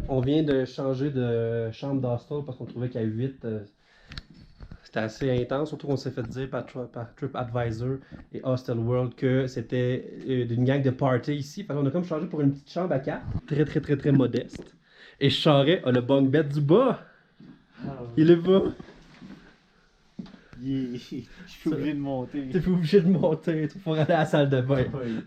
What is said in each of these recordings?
On vient de changer de chambre d'hostel parce qu'on trouvait qu'à 8, c'était assez intense. Surtout qu'on s'est fait dire par TripAdvisor et Hostel World que c'était une gang de party ici. Fait qu'on a comme changé pour une petite chambre à 4, très modeste. Et Charest a le bunk bed du bas. Il est bas. Je suis obligé de monter. T'es obligé de monter pour aller à la salle de bain. Oui.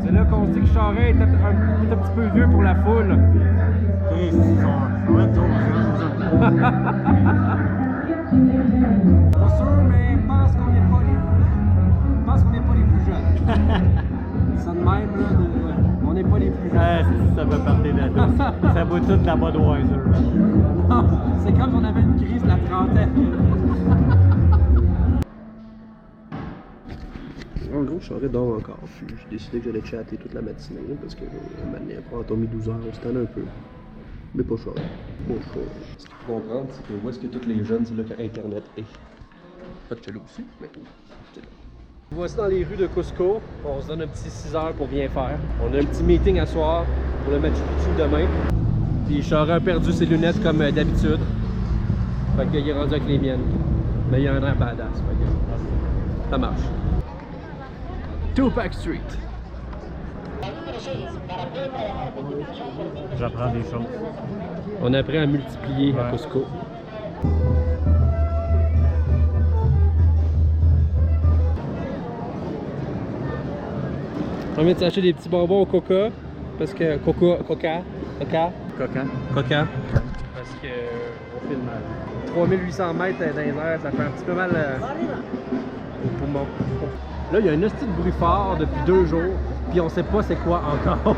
C'est là qu'on se dit que Charest est un petit peu vieux pour la foule. Ils sont trop jeunes. Pas sûr, mais je pense qu'on n'est pas les plus jeunes. Ça de même, là, on n'est pas les plus jeunes. Ah, ça peut partir de là. Ça vaut toute la Budweiser. Non, c'est comme si on avait une crise de la trentaine. En gros, Charest dort encore. Puis j'ai décidé que j'allais chatter toute la matinée parce que maintenant, après avoir dormi 12 heures, on se tente un peu. Mais pas Charest. Pas Charest. Ce qu'il faut comprendre, c'est que où est-ce que tous les jeunes, c'est là qu'Internet est. Pas que j'étais là aussi, mais j'étais là. Voici dans les rues de Cusco. On se donne un petit 6 heures pour bien faire. On a un petit meeting à soir pour le Machu Picchu demain. Puis Charest a perdu ses lunettes comme d'habitude. Fait qu'il est rendu avec les miennes. Mais il a un air badass. Fait que ça marche. Tupac Street. J'apprends des choses. On apprend à multiplier à Cusco. On vient de s'acheter des petits bonbons au Coca. Parce que. Coca. Coquin. Coca. Parce que. On filme mal. 3800 mètres dans les airs, ça fait un petit peu mal au poumon. Là, il y a un hostie de bruit fort depuis 2 jours, puis on sait pas c'est quoi encore.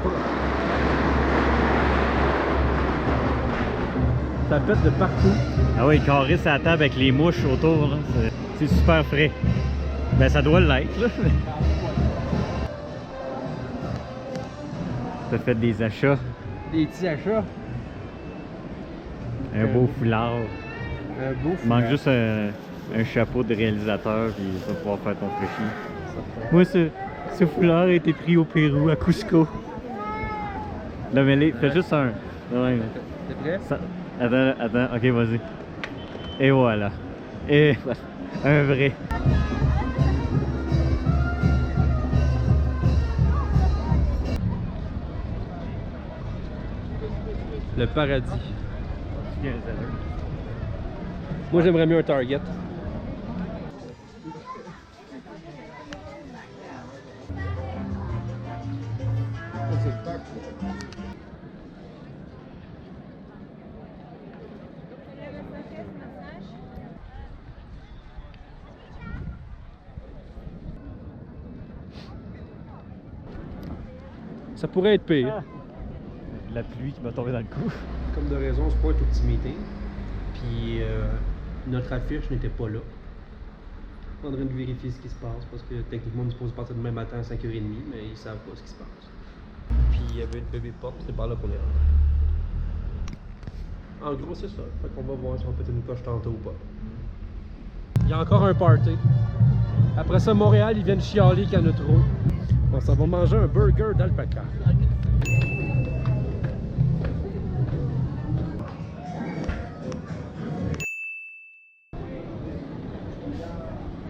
Ça pète de partout. Ah oui, carré sur la table avec les mouches autour, là. C'est super frais. Ben ça doit l'être, là. T'as fait des achats. Des petits achats. Un beau foulard. Un beau Il manque juste un chapeau de réalisateur, puis tu vas pouvoir faire ton fraîchi. Moi, ce foulard a été pris au Pérou, à Cusco. Là, mais fais juste un. Ouais. T'es prêt? Attends, ok, vas-y. Et voilà. Et voilà. Un vrai. Le paradis. Moi, j'aimerais mieux un Target. Ça pourrait être pire. La pluie qui m'a tombé dans le cou. Comme de raison, on se pointe au petit meeting. Puis notre affiche n'était pas là. On est en train de vérifier ce qui se passe parce que techniquement on est supposé partir demain matin à 5h30, mais ils savent pas ce qui se passe. Puis il y avait une bébé porte, c'est par là qu'on est rentré. En gros, c'est ça. Fait qu'on va voir si on peut être une coche tantôt ou pas. Il y a encore un party. Après ça, Montréal, ils viennent chialer qu'il y en a trop. On s'en va manger un burger d'alpaca.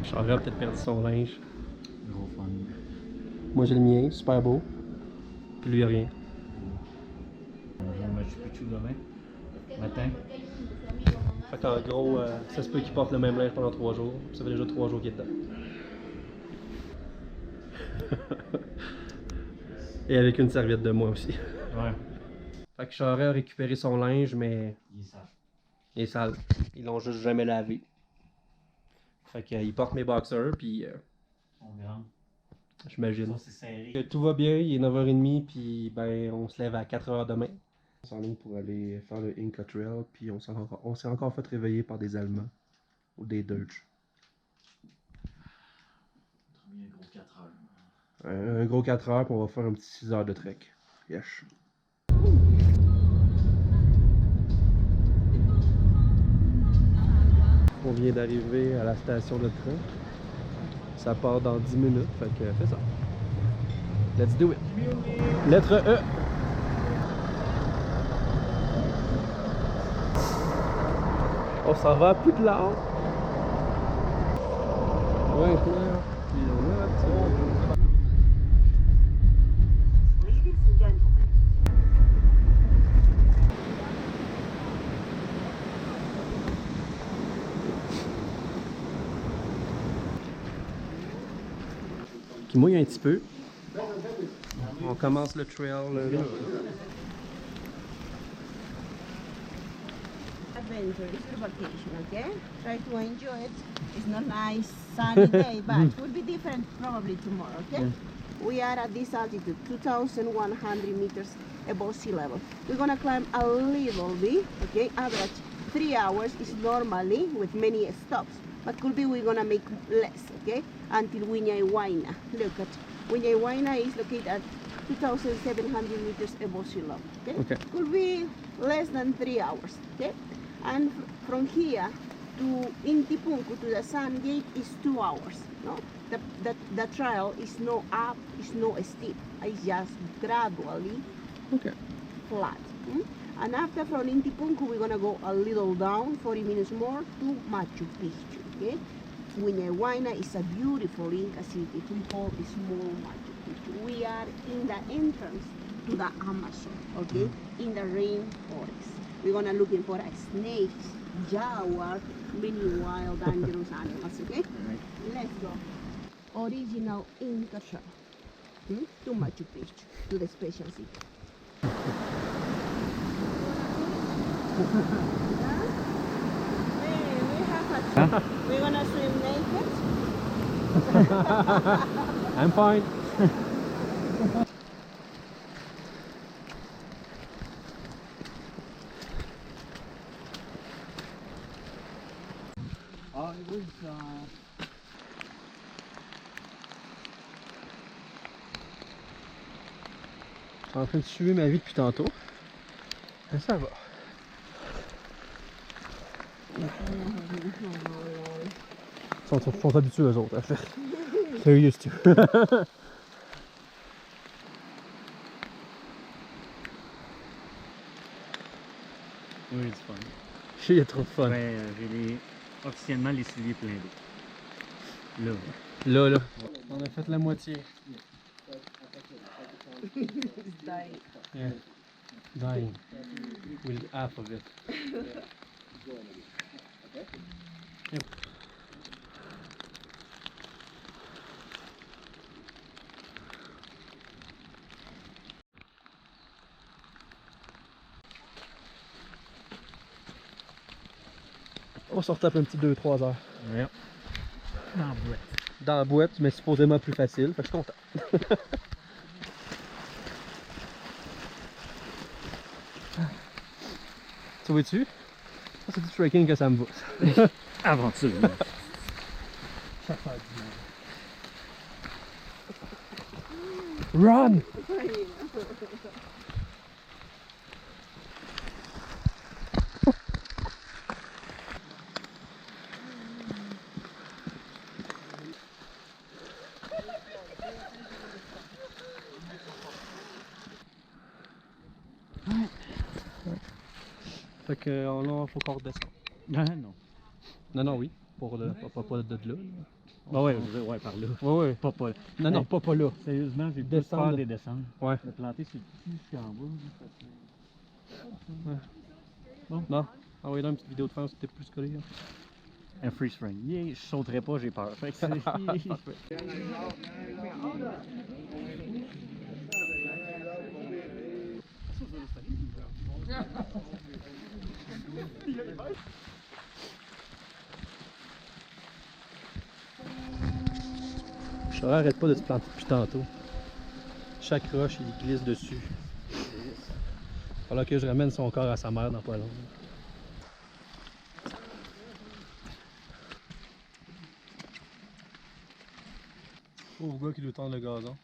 Charest a peut-être perdu son linge. Gros fun. Moi j'ai le mien, super beau. Puis lui, il a rien. On Machu Picchu demain matin. Fait qu'en gros, ça se peut qu'il porte le même linge pendant 3 jours. Ça fait déjà 3 jours qu'il est dedans. Et avec une serviette de moi aussi. Ouais. Fait que Charest a récupéré son linge, mais Il est sale. il est sale. Ils l'ont juste jamais lavé. Fait qu'il porte mes boxers, puis On grande. j'imagine. Ça, c'est serré. Que tout va bien, il est 9h30, puis ben on se lève à 4h demain. On s'enligne pour aller faire le Inca Trail, puis on s'est encore fait réveiller par des Allemands ou des Deutsch. On a mis un gros 4 heures. Un gros 4 heures, puis on va faire un petit 6 heures de trek. Yes. On vient d'arriver à la station de train. Ça part dans 10 minutes, fait que fais ça. Let's do it. Lettre E. On s'en va à Poudlard. Ouais, Claire. Puis on a Ladies and gentlemen, qui mouille un petit peu. On commence le trail là. adventure is your vacation, okay? Try to enjoy it. It's not nice sunny day, but it will be different probably tomorrow, okay? We are at this altitude, 2,100 meters above sea level. We're gonna climb a little bit, okay? Average 3 hours is normally with many stops, but could be we're gonna make less, okay? Until Wiñayhuayna. Look at Wiñayhuayna is located at 2,700 meters above sea level, okay? Okay. Could be less than 3 hours, okay? And from here to Intipunku to the Sun Gate is 2 hours. No, the trail is no up, is no steep. It's just gradually Okay. flat. And after from Intipunku, we're gonna go a little down, 40 minutes more to Machu Picchu. Okay, Wiñayhuayna is a beautiful Inca city. We call it small Machu Picchu. We are in the entrance to the Amazon. Okay, in the rainforest. We're gonna looking for snakes, jaguar, many wild dangerous animals. Okay, let's go. Original Inca trail to Machu Picchu, to the special city. Hey, we have a we're gonna swim naked. I'm fine. Je suis en train de suivre ma vie depuis tantôt. Mais ça va. Ils sont habitués eux autres à faire. They're used to. Oui, c'est fun. Il y a trop de fun. Ouais, j'ai officiellement les souliers pleins d'eau. Là, là. On a fait la moitié. Yeah. Dying. With half of it. Yep. On se retape un petit 2-3 heures. Ouais. Dans la boîte. Dans la boîte, mais supposément plus facile. Fait que je suis content. Tu vois-tu? Ça, c'est du trekking que ça me va. Aventure. Run! Fait que là, faut qu'on redescende. Non, non. Non, non, oui. Pour le, pas de là. Ah ouais, ouais, par là. Ouais, ouais. Pas. Non, non, pas là. Sérieusement, j'ai plus Descendre. peur des descentes. Ouais. Me planter sur le cul jusqu'en bas. Non. Ah oui, là, une petite vidéo de France, c'était plus collé. Hein. Un freeze frame. Yeah, je sauterai pas, j'ai peur. Fait que c'est... Charles arrête pas de se planter depuis tantôt. Chaque roche, il glisse dessus. Alors que je ramène son corps à sa mère dans pas long. Pauvre gars qui lui tend le gazon.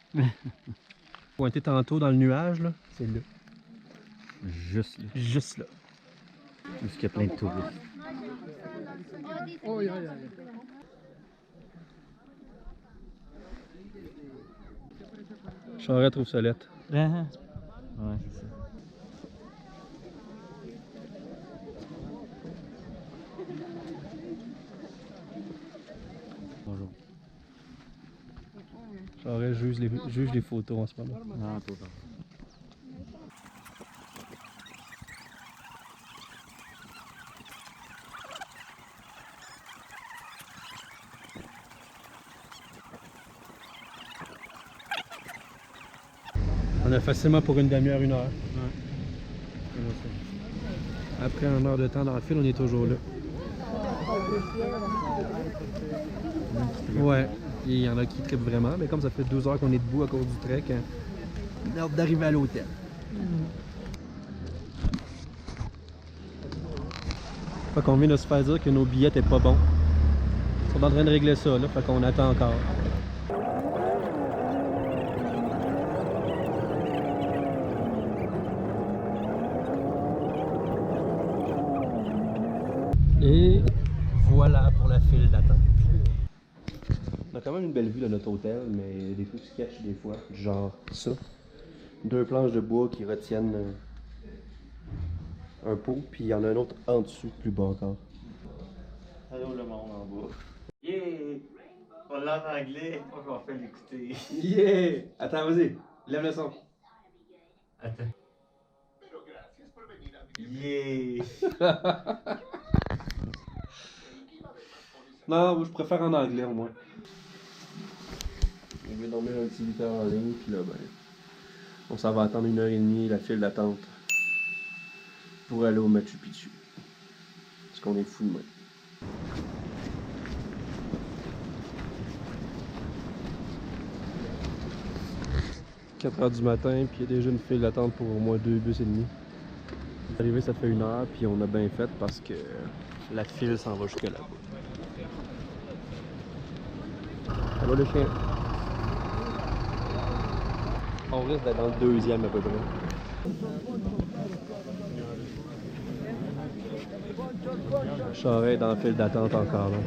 Pointé tantôt dans le nuage, là, c'est là. Juste là. Juste là. Parce qu'il y a plein de touristes. Charest trouve ça lettre. Ouais, c'est ça. Bonjour. Charest juge les photos en ce moment. Ah, tout ça. On a facilement pour une demi-heure, 1 heure. Ouais. Après 1 heure de temps dans le fil, on est toujours là. Ouais, il y en a qui trippent vraiment, mais comme ça fait 12 heures qu'on est debout à cause du trek, on a hâte d'arriver à l'hôtel. Fait qu'on vient de se faire dire que nos billets étaient pas bons. Ils sont en train de régler ça, là, fait qu'on attend encore. Et voilà pour la file d'attente. On a quand même une belle vue de notre hôtel, mais il y a des trucs sketch des fois, genre ça. 2 planches de bois qui retiennent un pot, puis il y en a un autre en dessous, plus bas encore. Allô le monde en bas. Yeah! On l'a en anglais, pas qu'on fait l'écouter. Yeah! Attends, vas-y, lève le son. Attends. Yeah! Non, je préfère en anglais au moins. On va dormir un petit 8 heures en ligne, puis là, ben, on s'en va attendre 1h30 la file d'attente pour aller au Machu Picchu. Parce qu'on est fous de même. 4 heures du matin, puis il y a déjà une file d'attente pour au moins 2 bus et demi. Arrivé, ça fait 1 heure, puis on a bien fait parce que la file s'en va jusque là-bas. Allô le chien. On risque d'être dans le 2e à peu près. Charest est dans la file d'attente encore là.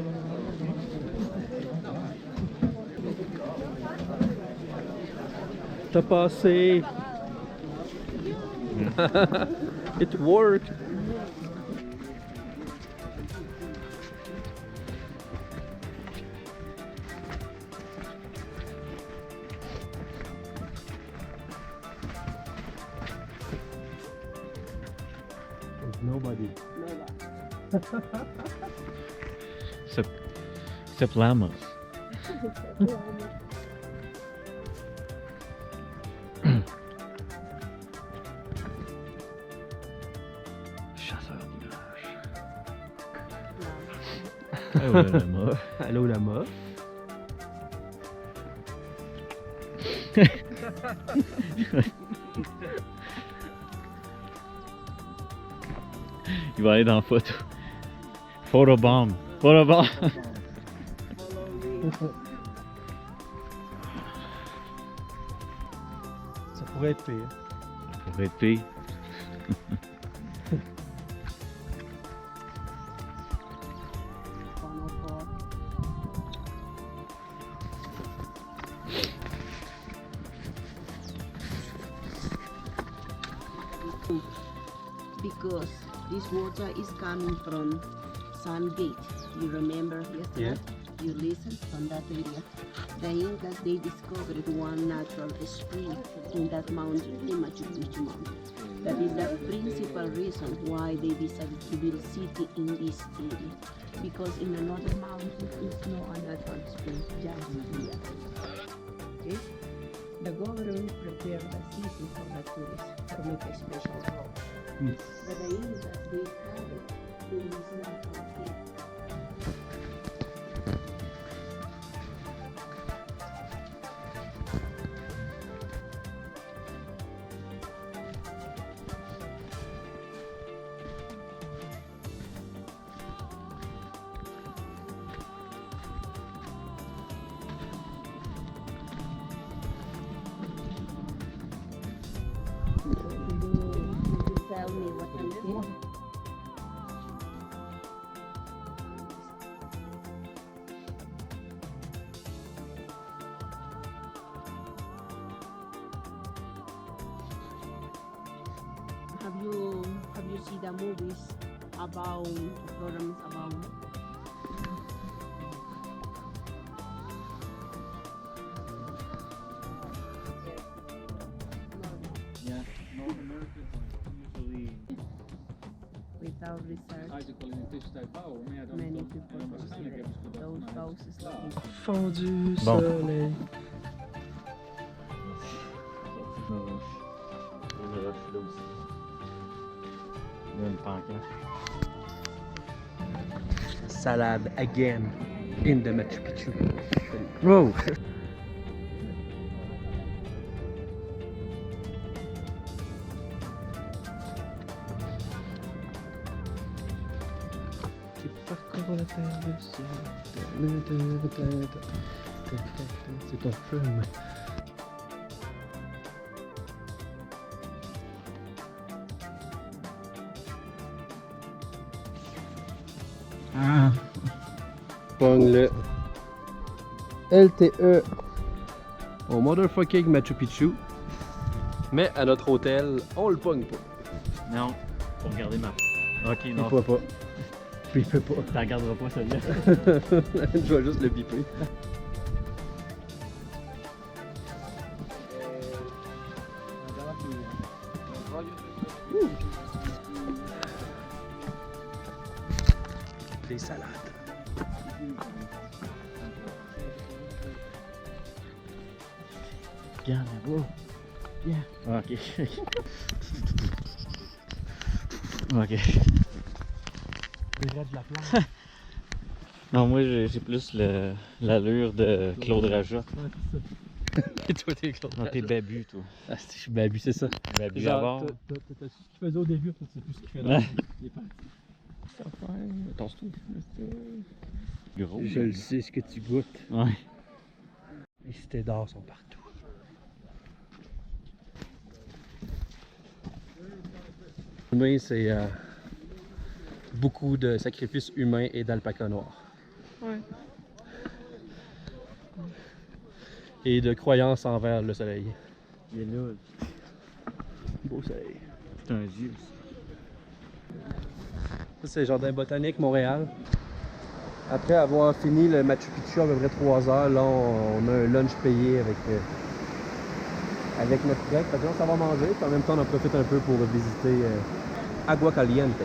T'as passé. It worked. There's nobody. Except llamas. Chasseur d'images. Allô le lama. Allô lama. Il va aller dans la photo. Photobomb. Photobomb. Ça pourrait être pire. Ça pourrait être pire. Because this water is coming from Sun Gate. You remember yesterday? Yeah. You listened from that area. The Incas, they discovered one natural spring in that mountain, in Machu Picchu mountain. That is the principal reason why they decided to build city in this area. Because in another mountain, it's no natural spring, just here. Okay? The government prepared the city for the tourists to make a special road. But the Incas, they started in this natural thing. Could you tell me what you think? Have you seen the movies about programs about? Yeah, North Americans are usually Without research, many people consider those houses like Fondu Bon. soleil. Une roche là aussi. Il y a une pancarte. Salade again in the Machu Picchu. Wow! C'est ton film. Ah! Pogne le LTE au motherfucking Machu Picchu. Mais à notre hôtel, on le pogne pas. Non, faut regarder ma. Ok, Il non. peut pas. Puis il peut pas. T'en regarderas pas celui-là. Je vais juste le biper. Des salades. Regarde là-bas. Yeah. Ok. Ok. Non, moi j'ai plus l'allure de Claude Raja. Et toi, t'es Claude. Non, t'es babu, toi. Ah, je suis babu, c'est ça. Babu Genre, avant. t'as ce qu'il faisait au début, tu sais plus ce qu'il fait Ouais. là. Il est parti. Attention. Gros. Je le sais ce que tu goûtes. Ouais. Les cités d'or sont partout. Humain, c'est beaucoup de sacrifices humains et d'alpaca noir. Ouais. Et de croyances envers le soleil. Il est là. Beau soleil. C'est un dieu. Ça, c'est le jardin botanique Montréal. Après avoir fini le Machu Picchu à peu près 3 heures, là, on a un lunch payé avec notre trek. Fait que là, ça va manger, puis en même temps, on en profite un peu pour visiter Agua Caliente.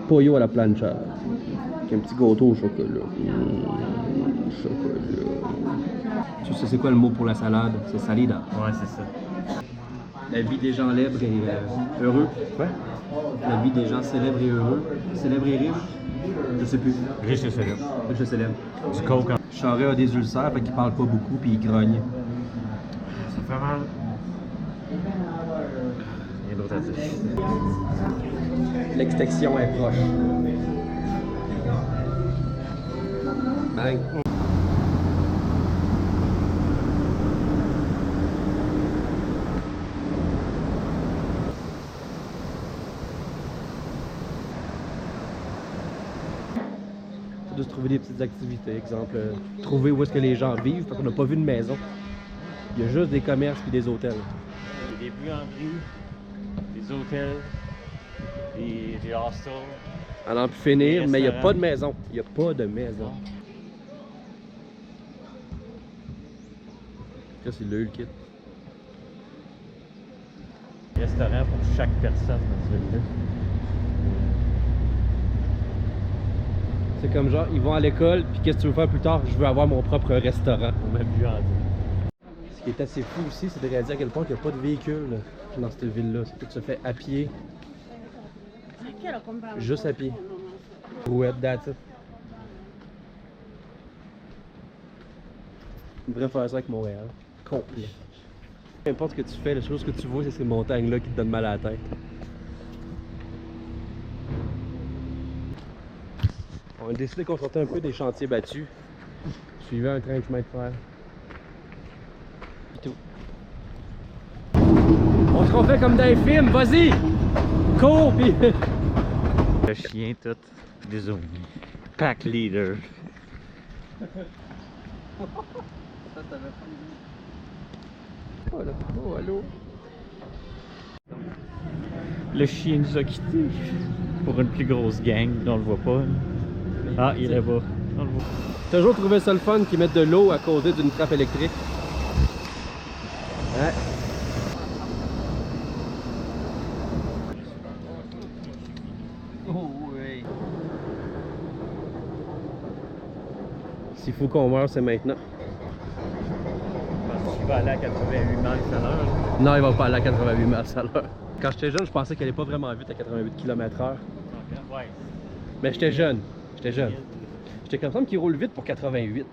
Pollo à la plancha. Avec un petit gâteau au chocolat. Chocolat. Tu sais c'est quoi le mot pour la salade? C'est salida. Ouais, c'est ça. La vie des gens libres et heureux. Ouais. La vie des gens célèbres et heureux. Célèbres et riches. Je sais plus. Riche et célèbre. Riche et célèbre. Du coke. Charest a des ulcères, fait qu'il parle pas beaucoup puis il grogne. Ça fait mal. Rien d'autre à dire. L'extinction est proche. Bang. De se trouver des petites activités, exemple, trouver où est-ce que les gens vivent, parce qu'on n'a pas vu de maison. Il y a juste des commerces et des hôtels. Des buanderies, des hôtels, des hostels. À n'en plus finir, Des mais il n'y a restaurants. pas de maison. Il n'y a pas de maison. Ça, c'est le kit. Restaurant pour chaque personne dans ce ville-là. C'est comme genre, ils vont à l'école, puis qu'est-ce que tu veux faire plus tard? Je veux avoir mon propre restaurant. Ou même buanderie. Ce qui est assez fou aussi, c'est de réaliser à quel point il n'y a pas de véhicules dans cette ville-là. Tout se fait à pied, juste à pied. Rouette, that's it. On devrait faire ça avec Montréal. Complet. Peu importe ce que tu fais, la chose que tu vois, c'est ces montagnes-là qui te donnent mal à la tête. On a décidé qu'on sortait un peu des chantiers battus. Suivant un train de chemin de fer. Et tout. On se refait comme dans les films, vas-y! Cours, pis... Le chien, tout. Des zombies. Pack leader. Oh là, oh allô. Le chien nous a quittés pour une plus grosse gang, on le voit pas. Ah, il est là-bas. On le voit. Toujours trouvé ça le fun qu'ils mettent de l'eau à côté d'une trappe électrique. Ouais. Oh oui. S'il faut qu'on meure, c'est maintenant. Parce qu'il va aller à 88 miles à l'heure. Non, il va pas aller à 88 miles à l'heure. Quand j'étais jeune, je pensais qu'elle allait pas vraiment vite à 88 km/h. Ouais. Mais j'étais jeune. J'étais comme ça qu'il roule vite pour 88.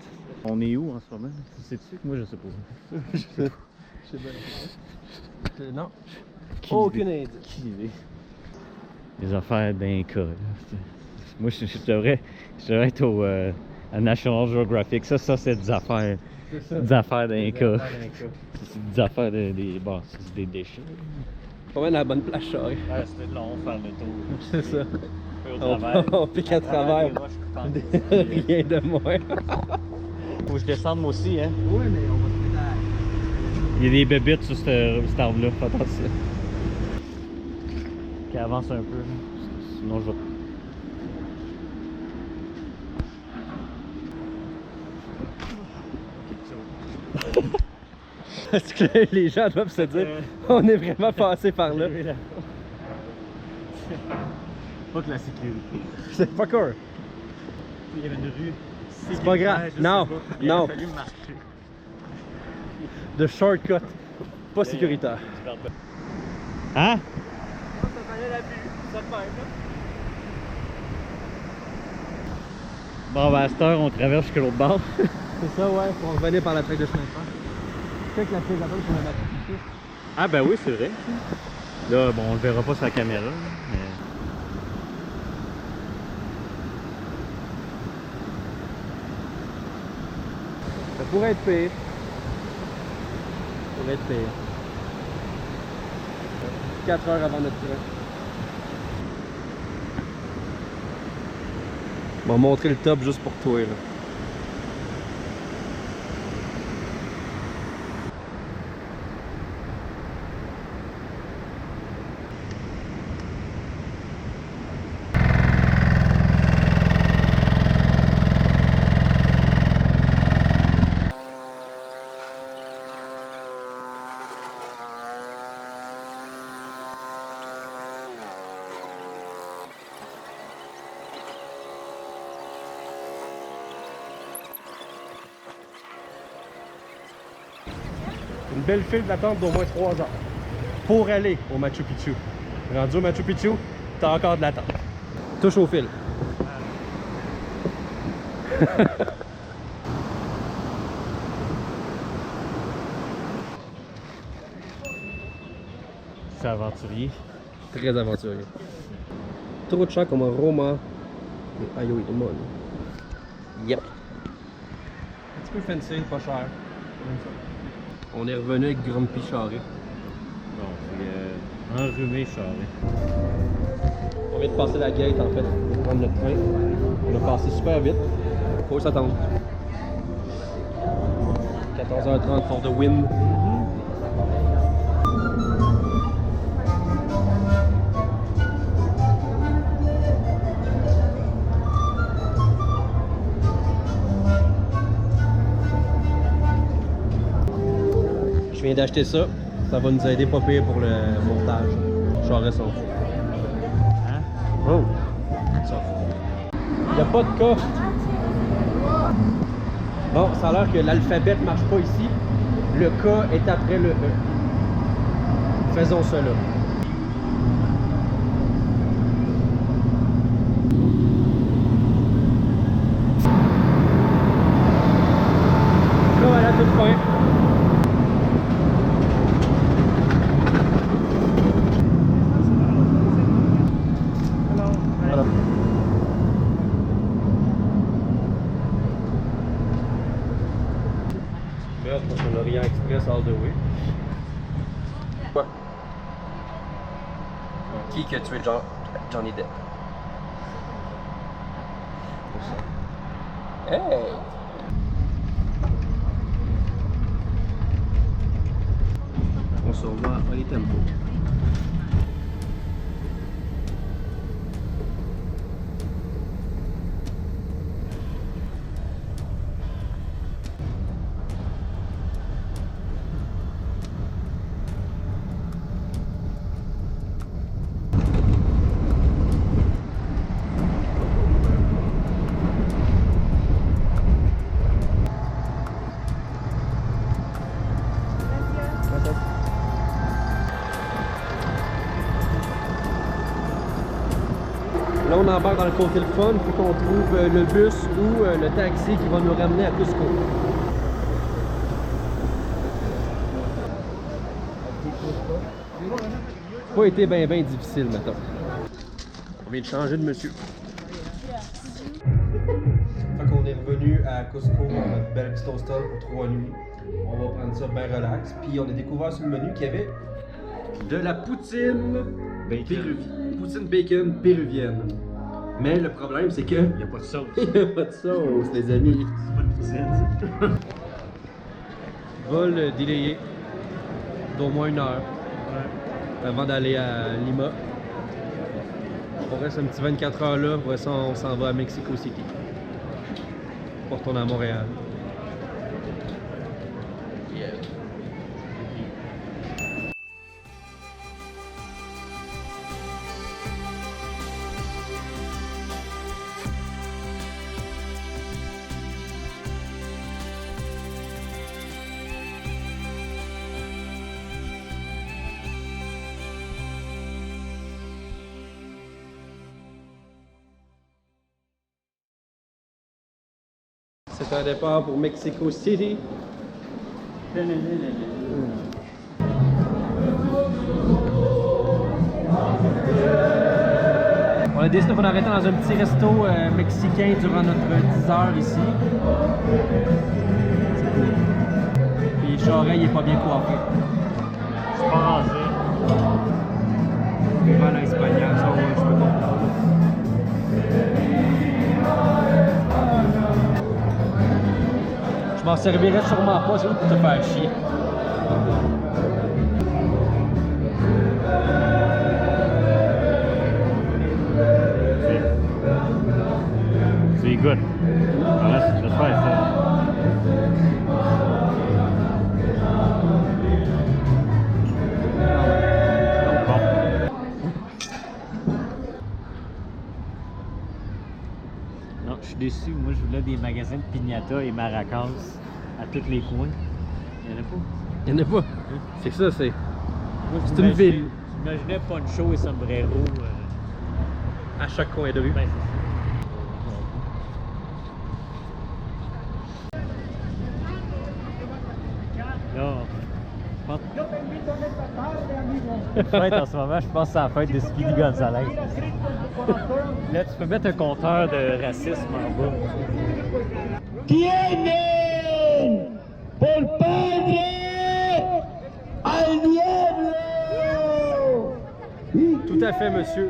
On est où en ce moment? Sais-tu? Moi je sais pas. Je sais pas. Non. Aucune idée. Les affaires d'un cas. Moi je devrais être au à National Geographic. Ça c'est des affaires. Des affaires d'un cas. C'est des affaires bon, c'est des déchets. Pas mal à la bonne place, Charles. Ouais, c'était long faire le tour. C'est ça. On pique à travers. Rien de moins. Faut que je descende moi aussi, hein? Oui, mais on va se mettre à... Il y a des bébites sur cet arbre-là, fais attention. Qui avance un peu, sinon je vais... Parce que les gens doivent se dire, on est vraiment passé par là. Pas que la sécurité. C'est pas cool. Il y avait une rue. C'est pas grave. Non, non. Il a fallu marcher. De shortcut. Pas sécuritaire. Hein? Ça fallait la vue. Ça fait, Bon, ben à cette heure, on traverse jusqu'à l'autre bord. C'est ça, ouais. Pour revenir par la traque de chemin de fer. Fait que la prise là-bas, c'est la matrice. Ah ben oui, c'est vrai. Là, bon, on le verra pas sur la caméra, mais... Ça pourrait être pire. Ça pourrait être pire. 4 heures avant notre train. On va montrer le top juste pour toi là. Une belle file d'attente d'au moins 3 heures pour aller au Machu Picchu. Rendu au Machu Picchu, t'as encore de l'attente. Touche au fil. C'est aventurier. Très aventurier. Trop de chats comme un Roma. Aïe, oui, tout le monde. Yep. Un petit peu fancy, pas cher. On est revenu avec Grumpy Charré. Bon, c'est enrhumé charré. On vient de passer la gate en fait pour prendre notre train. On a passé super vite. Faut s'attendre. 14h30 for the win. Je viens d'acheter ça. Ça va nous aider pas pire pour le montage. Charest s'en fout. Hein? Oh! Ça. Il n'y a pas de cas. Bon, ça a l'air que l'alphabet ne marche pas ici. Le K est après le E. Faisons cela. Là, voilà, tout point. Voilà. Meurtre pour son Orient Express all the way. Quoi? Qui a tué Johnny Depp? Hey! Adesso va al tempo. Là, on embarque dans le côté le fun, puis qu'on trouve le bus ou le taxi qui va nous ramener à Cusco. Pas été bien difficile, maintenant. On vient de changer de monsieur. Fait qu'on est revenu à Cusco, notre belle petite hostel pour 3 nuits. On va prendre ça bien relax. Puis on a découvert sur le menu qu'il y avait de la poutine péruvienne. Poutine bacon péruvienne. Mais le problème, c'est que Il n'y a pas de sauce. il n'y a pas de sauce, les amis. C'est pas de poutine. Vol délayé d'au moins 1 heure avant d'aller à Lima. On reste un petit 24 heures là, après ça on s'en va à Mexico City. Pour retourner à Montréal. Yeah. C'est un départ pour Mexico City. On a décidé qu'on arrêtait dans un petit resto mexicain durant notre 10 heures ici. C'est cool. Puis Charest, il est pas bien coiffé. Je suis pas rasé. Souvent l'espagnol, ça ouais, je peux comprendre. Je m'en servirais sûrement pas, c'est pour te faire chier. C'est good. Let's try it. Non, je suis déçu. Moi, je voulais des magasins de piñata et maracas à tous les coins. Il n'y en a pas. Il n'y en a pas. C'est que ça, c'est. Moi, C'est une ville. J'imaginais poncho et sombrero. À chaque coin de rue. Ben, là, fête en ce moment, je pense que c'est la fête de Speedy Gonzalez. Là, tu peux mettre un compteur de racisme en bas. Tienen por padre al diablo. Tout à fait, monsieur.